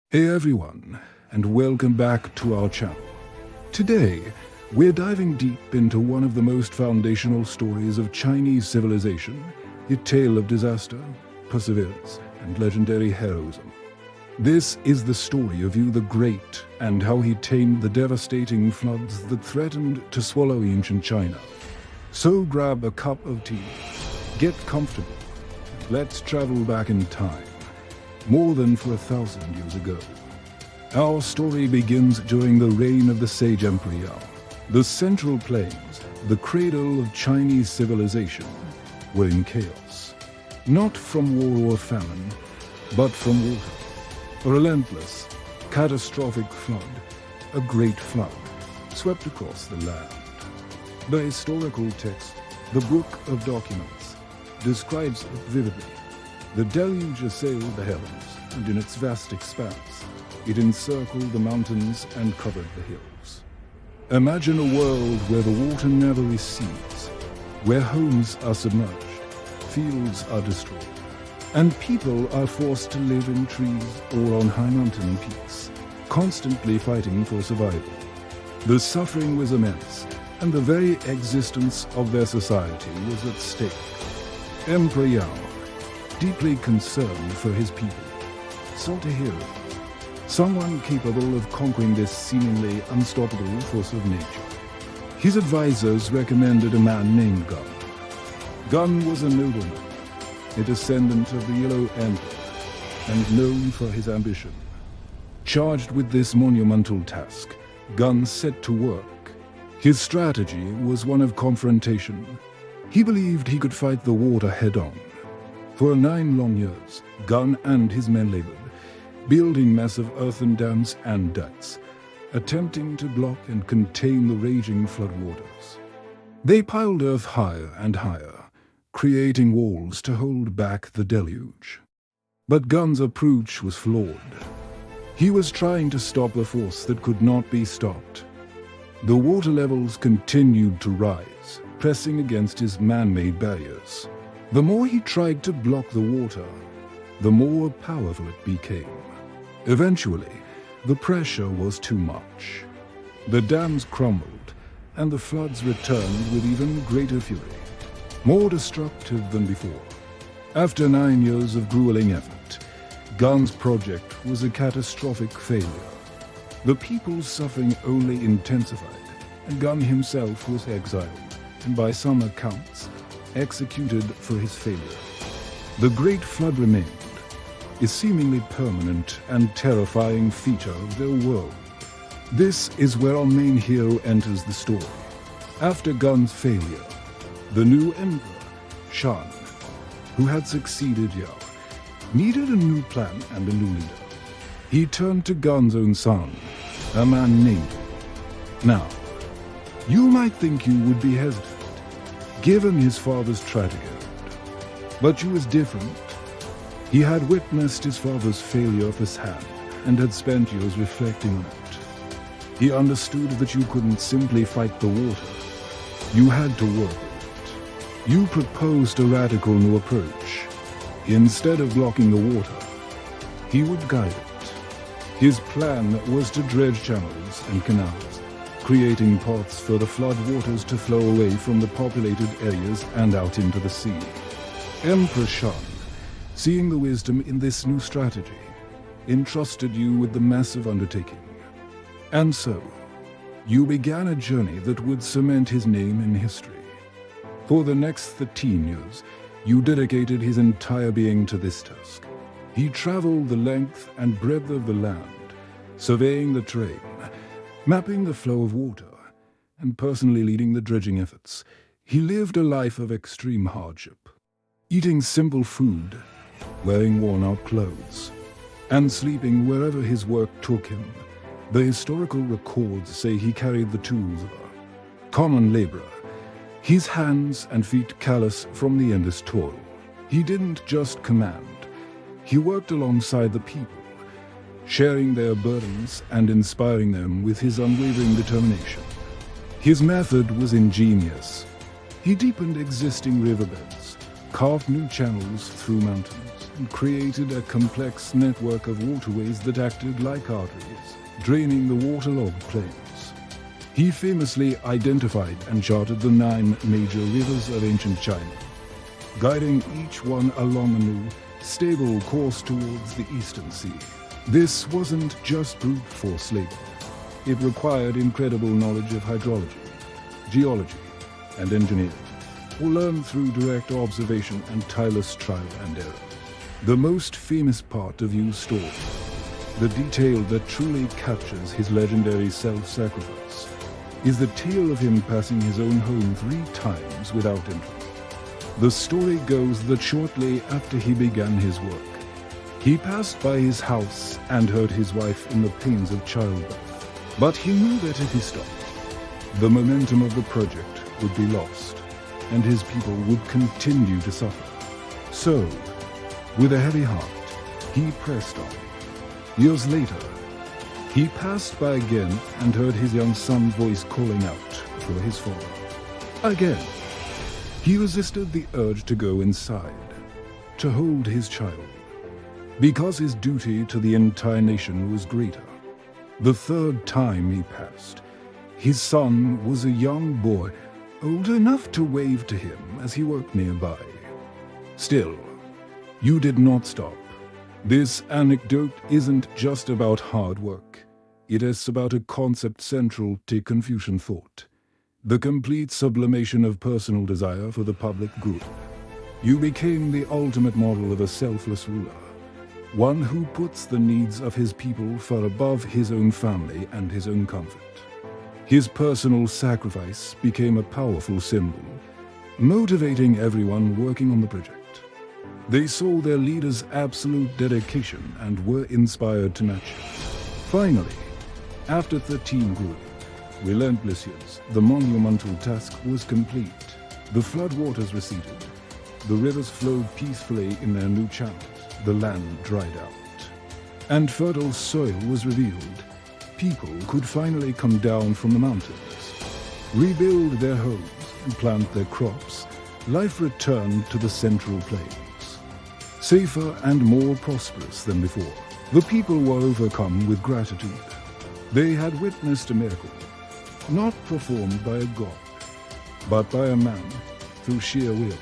Hey everyone, and welcome back to our channel. Today, we're diving deep into one of the most foundational stories of Chinese civilization, a tale of disaster, perseverance, and legendary heroism. This is the story of Yu the Great and how he tamed the devastating floods that threatened to swallow ancient China. So grab a cup of tea, get comfortable, and let's travel back in time. More than 4,000 years ago. Our story begins during the reign of the sage Emperor Yao. The Central Plains, the cradle of Chinese civilization, were in chaos. Not from war or famine, but from water. A relentless, catastrophic flood, a great flood, swept across the land. The historical text, the Book of Documents, describes it vividly. The deluge assailed the heavens, and in its vast expanse, it encircled the mountains and covered the hills. Imagine a world where the water never recedes, where homes are submerged, fields are destroyed, and people are forced to live in trees or on high mountain peaks, constantly fighting for survival. The suffering was immense, and the very existence of their society was at stake. Emperor Yao, deeply concerned for his people, sought a hero, someone capable of conquering this seemingly unstoppable force of nature. His advisors recommended a man named Gun. Gun was a nobleman, a descendant of the Yellow Emperor, and known for his ambition. Charged with this monumental task, Gun set to work. His strategy was one of confrontation. He believed he could fight the water head-on. For 9 long years, Gun and his men labored, building massive earthen dams and dikes, attempting to block and contain the raging floodwaters. They piled earth higher and higher, creating walls to hold back the deluge. But Gun's approach was flawed. He was trying to stop a force that could not be stopped. The water levels continued to rise, pressing against his man-made barriers. The more he tried to block the water, the more powerful it became. Eventually, the pressure was too much. The dams crumbled, and the floods returned with even greater fury, more destructive than before. After 9 years of grueling effort, Gun's project was a catastrophic failure. The people's suffering only intensified, and Gun himself was exiled, and by some accounts, executed for his failure. The Great Flood remained, a seemingly permanent and terrifying feature of their world. This is where our main hero enters the story. After Gun's failure, the new emperor, Shan, who had succeeded Yao, needed a new plan and a new leader. He turned to Gun's own son, a man named Yu. Now, you might think Yu would be hesitant, given his father's tragic end. But Yu was different. He had witnessed his father's failure of his hand and had spent years reflecting on it. He understood that you couldn't simply fight the water. You had to work with it. Yu proposed a radical new approach. Instead of blocking the water, he would guide it. His plan was to dredge channels and canals, creating paths for the flood waters to flow away from the populated areas and out into the sea. Emperor Shan, seeing the wisdom in this new strategy, entrusted Yu with the massive undertaking. And so, Yu began a journey that would cement his name in history. For the next 13 years, Yu dedicated his entire being to this task. He traveled the length and breadth of the land, surveying the terrain, mapping the flow of water, and personally leading the dredging efforts. He lived a life of extreme hardship, eating simple food, wearing worn-out clothes, and sleeping wherever his work took him. The historical records say he carried the tools of a common laborer, his hands and feet callous from the endless toil. He didn't just command, he worked alongside the people, sharing their burdens and inspiring them with his unwavering determination. His method was ingenious. He deepened existing riverbeds, carved new channels through mountains, and created a complex network of waterways that acted like arteries, draining the waterlogged plains. He famously identified and charted the 9 major rivers of ancient China, guiding each one along a new, stable course towards the Eastern Sea. This wasn't just brute force labor. It required incredible knowledge of hydrology, geology, and engineering, all learned through direct observation and tireless trial and error. The most famous part of Yu's story, the detail that truly captures his legendary self-sacrifice, is the tale of him passing his own home 3 times without entry. The story goes that shortly after he began his work, he passed by his house and heard his wife in the pains of childbirth. But he knew that if he stopped, the momentum of the project would be lost, and his people would continue to suffer. So, with a heavy heart, he pressed on. Years later, he passed by again and heard his young son's voice calling out for his father. Again, he resisted the urge to go inside, to hold his child, because his duty to the entire nation was greater. The 3rd time he passed, his son was a young boy, old enough to wave to him as he worked nearby. Still, Yu did not stop. This anecdote isn't just about hard work. It is about a concept central to Confucian thought: the complete sublimation of personal desire for the public good. Yu became the ultimate model of a selfless ruler, one who puts the needs of his people far above his own family and his own comfort. His personal sacrifice became a powerful symbol, motivating everyone working on the project. They saw their leader's absolute dedication and were inspired to match it. Finally, after 13 grueling, relentless years, the monumental task was complete. The floodwaters receded. The rivers flowed peacefully in their new channels. The land dried out, and fertile soil was revealed. People could finally come down from the mountains, rebuild their homes, and plant their crops. Life returned to the central plains, safer and more prosperous than before. The people were overcome with gratitude. They had witnessed a miracle, not performed by a god, but by a man through sheer will,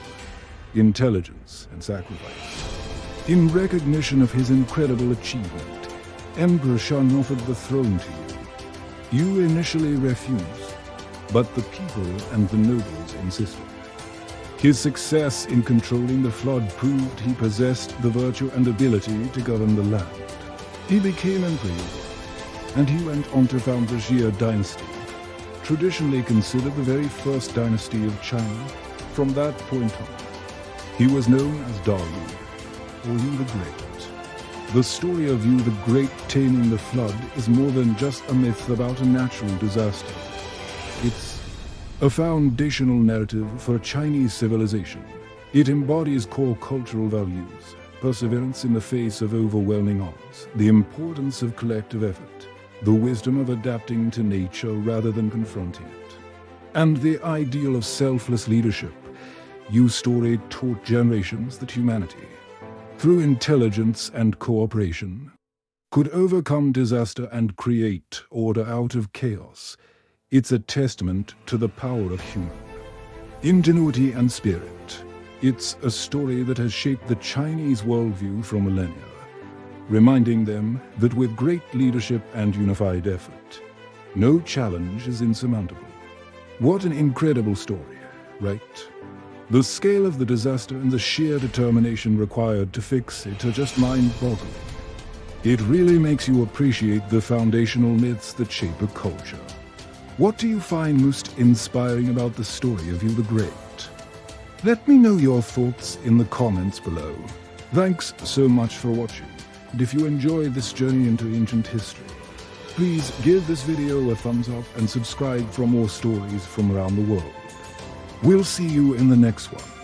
intelligence, and sacrifice. In recognition of his incredible achievement, Emperor Shun offered the throne to Yu. Yu initially refused, but the people and the nobles insisted. His success in controlling the flood proved he possessed the virtue and ability to govern the land. He became emperor, and he went on to found the Xia Dynasty, traditionally considered the very first dynasty of China. From that point on, he was known as Da Yu, or Yu the Great. The story of Yu the Great taming the flood is more than just a myth about a natural disaster. It's a foundational narrative for Chinese civilization. It embodies core cultural values, perseverance in the face of overwhelming odds, the importance of collective effort, the wisdom of adapting to nature rather than confronting it, and the ideal of selfless leadership. Yu's story taught generations that humanity, through intelligence and cooperation, could overcome disaster and create order out of chaos. It's a testament to the power of human ingenuity and spirit. It's a story that has shaped the Chinese worldview for millennia, reminding them that with great leadership and unified effort, no challenge is insurmountable. What an incredible story, right? The scale of the disaster and the sheer determination required to fix it are just mind-boggling. It really makes you appreciate the foundational myths that shape a culture. What do you find most inspiring about the story of Yu the Great? Let me know your thoughts in the comments below. Thanks so much for watching, and if you enjoyed this journey into ancient history, please give this video a thumbs up and subscribe for more stories from around the world. We'll see you in the next one.